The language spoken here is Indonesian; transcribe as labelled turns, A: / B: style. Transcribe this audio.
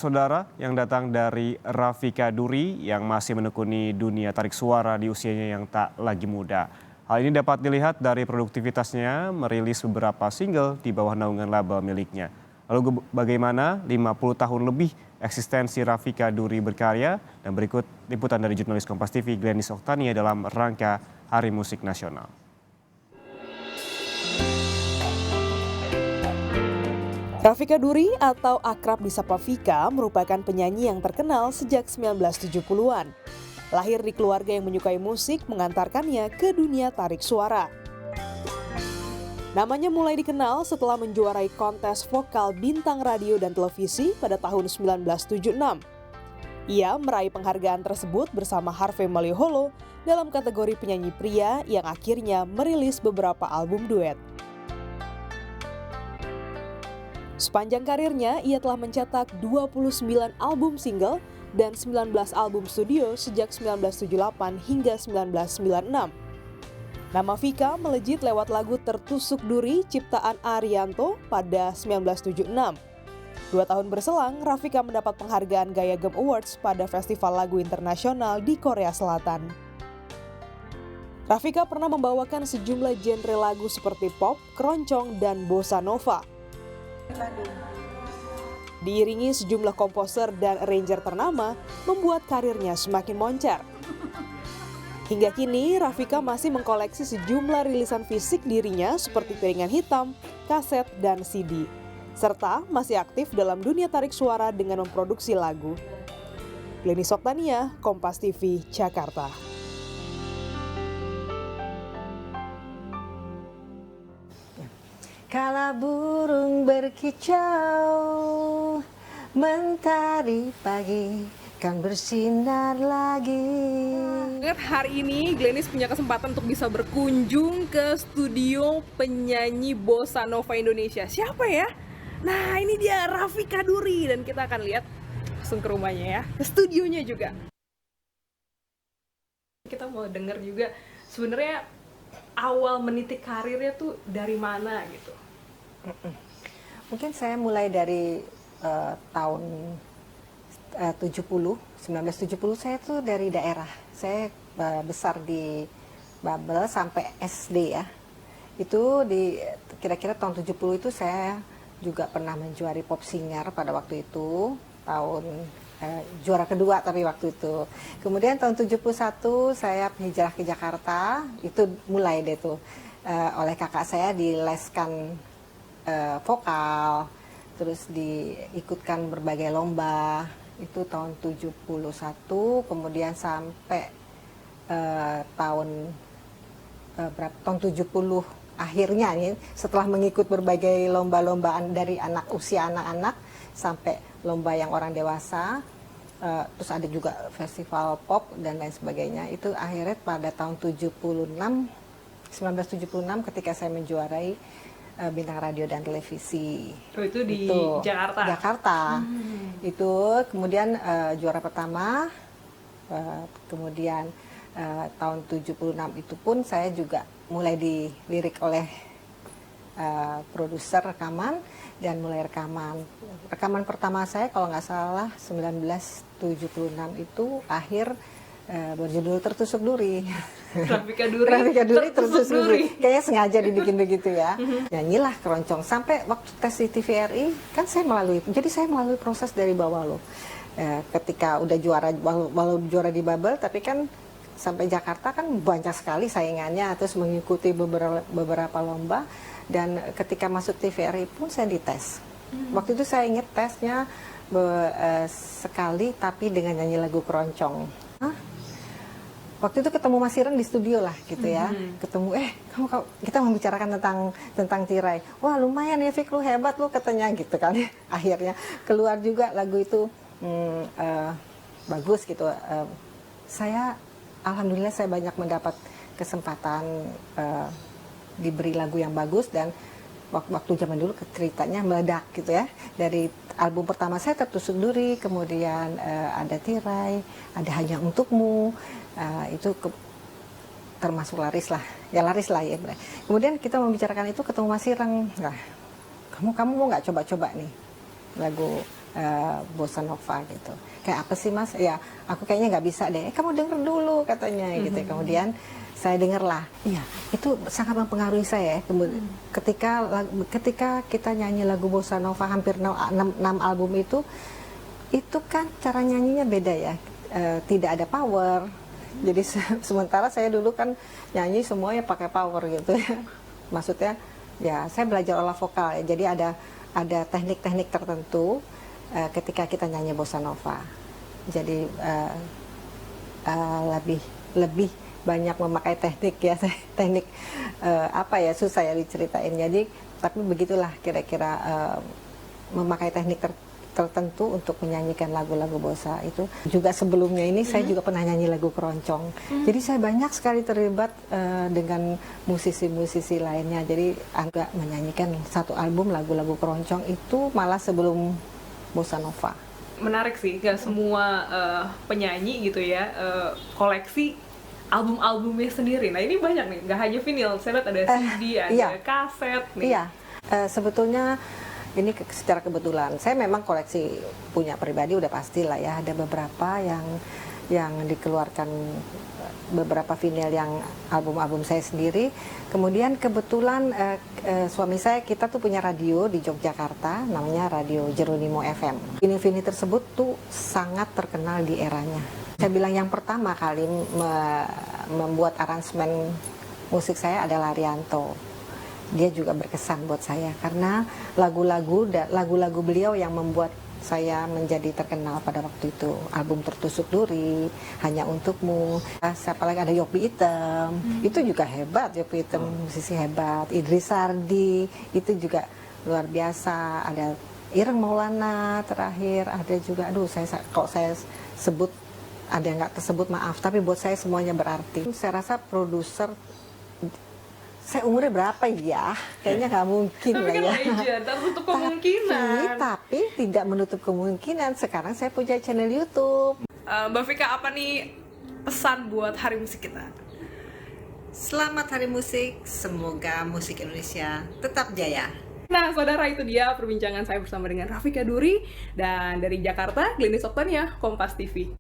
A: Saudara yang datang dari Rafika Duri yang masih menekuni dunia tarik suara di usianya yang tak lagi muda. Hal ini dapat dilihat dari produktivitasnya merilis beberapa single di bawah naungan label miliknya. Lalu bagaimana 50 tahun lebih eksistensi Rafika Duri berkarya? Dan berikut liputan dari jurnalis Kompas TV Glenis Oktania dalam rangka Hari Musik Nasional.
B: Rafika Duri atau akrab disapa Vika merupakan penyanyi yang terkenal sejak 1970-an. Lahir di keluarga yang menyukai musik mengantarkannya ke dunia tarik suara. Namanya mulai dikenal setelah menjuarai kontes vokal bintang radio dan televisi pada tahun 1976. Ia meraih penghargaan tersebut bersama Harvey Maliholo dalam kategori penyanyi pria yang akhirnya merilis beberapa album duet. Sepanjang karirnya, ia telah mencetak 29 album single dan 19 album studio sejak 1978 hingga 1996. Nama Vika melejit lewat lagu Tertusuk Duri ciptaan Arianto pada 1976. 2 tahun berselang, Rafika mendapat penghargaan Gayagem Awards pada Festival Lagu Internasional di Korea Selatan. Rafika pernah membawakan sejumlah genre lagu seperti pop, keroncong, dan bossa nova. Diiringi sejumlah komposer dan arranger ternama, membuat karirnya semakin moncer. Hingga kini, Rafika masih mengkoleksi sejumlah rilisan fisik dirinya seperti piringan hitam, kaset, dan CD. Serta masih aktif dalam dunia tarik suara dengan memproduksi lagu. Glenis Oktania, Kompas TV, Jakarta.
C: Kala burung berkicau, mentari pagi kan bersinar lagi.
D: Hari ini Glenis punya kesempatan untuk bisa berkunjung ke studio penyanyi bossa nova Indonesia. Siapa ya? Nah, ini dia Rafika Duri dan kita akan lihat langsung ke rumahnya ya, ke studionya juga. Kita mau denger juga sebenarnya awal meniti karirnya tuh dari mana gitu.
C: Mungkin saya mulai dari tahun 1970 saya tuh dari daerah. Saya besar di Babel sampai SD ya. Itu di kira-kira tahun 70 itu saya juga pernah menjuari pop singer pada waktu itu, tahun juara kedua tapi waktu itu. Kemudian tahun 71 saya hijrah ke Jakarta, itu mulai deh tuh oleh kakak saya dileskan vokal, terus diikutkan berbagai lomba, itu tahun 71, kemudian sampai tahun 70 akhirnya nih, setelah mengikut berbagai lomba-lombaan dari usia anak-anak sampai lomba yang orang dewasa, terus ada juga festival pop dan lain sebagainya. Itu akhirnya pada tahun 1976 ketika saya menjuarai bintang radio dan televisi.
D: Oh, itu di Jakarta?
C: Jakarta. Itu kemudian juara pertama, kemudian tahun 76 itu pun saya juga mulai dilirik oleh produser rekaman dan mulai rekaman. Rekaman pertama saya kalau nggak salah 1976 itu akhir berjudul Tertusuk Duri.
D: Rafika Duri,
C: Rafika Duri Tertusuk Duri. Kayaknya sengaja dibikin begitu ya. Nyanyilah keroncong sampai waktu tes di TVRI kan saya melalui proses dari bawah loh. Ketika udah juara, walau juara di Babel tapi kan sampai Jakarta kan banyak sekali saingannya, terus mengikuti beberapa lomba. Dan ketika masuk TVRI pun saya dites. Waktu itu saya ingat tesnya sekali tapi dengan nyanyi lagu keroncong. Waktu itu ketemu Mas Ireng di studio lah gitu ya. Ketemu kita membicarakan tentang tirai. Wah lumayan ya Fik, lu hebat lu katanya gitu kan. Akhirnya keluar juga lagu itu bagus gitu. Alhamdulillah saya banyak mendapat kesempatan diberi lagu yang bagus, dan waktu zaman dulu ceritanya meledak gitu ya. Dari album pertama saya Tertusuk Duri, kemudian ada Tirai, ada Hanya Untukmu, itu termasuk laris lah ya. Kemudian kita membicarakan itu ketemu Mas Ireng. Nah, kamu mau nggak coba-coba nih lagu bossa nova gitu. Kayak apa sih Mas? Ya aku kayaknya nggak bisa deh. Kamu denger dulu katanya gitu. Kemudian saya dengarlah. Iya, itu sangat mempengaruhi saya. Kemudian ketika kita nyanyi lagu bossa nova hampir 6 album itu kan cara nyanyinya beda ya. Tidak ada power. Jadi sementara saya dulu kan nyanyi semuanya pakai power gitu ya. Maksudnya ya saya belajar olah vokal ya. Jadi ada teknik-teknik tertentu ketika kita nyanyi bossa nova. Jadi lebih banyak memakai teknik ya, teknik apa ya, susah ya diceritain. Jadi tapi begitulah kira-kira memakai teknik tertentu untuk menyanyikan lagu-lagu bossa itu. Juga sebelumnya ini saya juga pernah nyanyi lagu keroncong. Jadi saya banyak sekali terlibat dengan musisi-musisi lainnya. Jadi agak menyanyikan satu album lagu-lagu keroncong itu malah sebelum bossa nova.
D: Menarik sih, gak semua penyanyi gitu ya koleksi album-albumnya sendiri. Nah ini banyak nih, gak hanya vinyl, saya lihat ada CD, ada kaset nih.
C: Iya, sebetulnya ini secara kebetulan. Saya memang koleksi punya pribadi udah pasti lah ya. Ada beberapa yang dikeluarkan, beberapa vinyl yang album-album saya sendiri. Kemudian kebetulan suami saya, kita tuh punya radio di Yogyakarta, namanya Radio Jeronimo FM. Vinyl-vinyl tersebut tuh sangat terkenal di eranya. Saya bilang yang pertama kali membuat aransemen musik saya adalah Arianto. Dia juga berkesan buat saya karena lagu-lagu beliau yang membuat saya menjadi terkenal pada waktu itu. Album Tertusuk Duri, Hanya Untukmu, siapa lagi, ada Yopi Hitam, itu juga hebat, Yopi Hitam musisi hebat. Idris Sardi itu juga luar biasa. Ada Ireng Maulana terakhir, ada juga, kalau saya sebut ada yang nggak tersebut maaf, tapi buat saya semuanya berarti. Saya rasa produser, saya umurnya berapa ya? Kayaknya nggak mungkin
D: Tapi
C: lah
D: kan
C: ya.
D: legend, menutup kemungkinan.
C: Tapi tidak menutup kemungkinan. Sekarang saya punya channel YouTube.
D: Mbak Vika, apa nih pesan buat Hari Musik kita?
E: Selamat Hari Musik, semoga musik Indonesia tetap jaya.
D: Nah, saudara, itu dia perbincangan saya bersama dengan Rafika Duri, dan dari Jakarta, Glenis Oktonia, Kompas TV.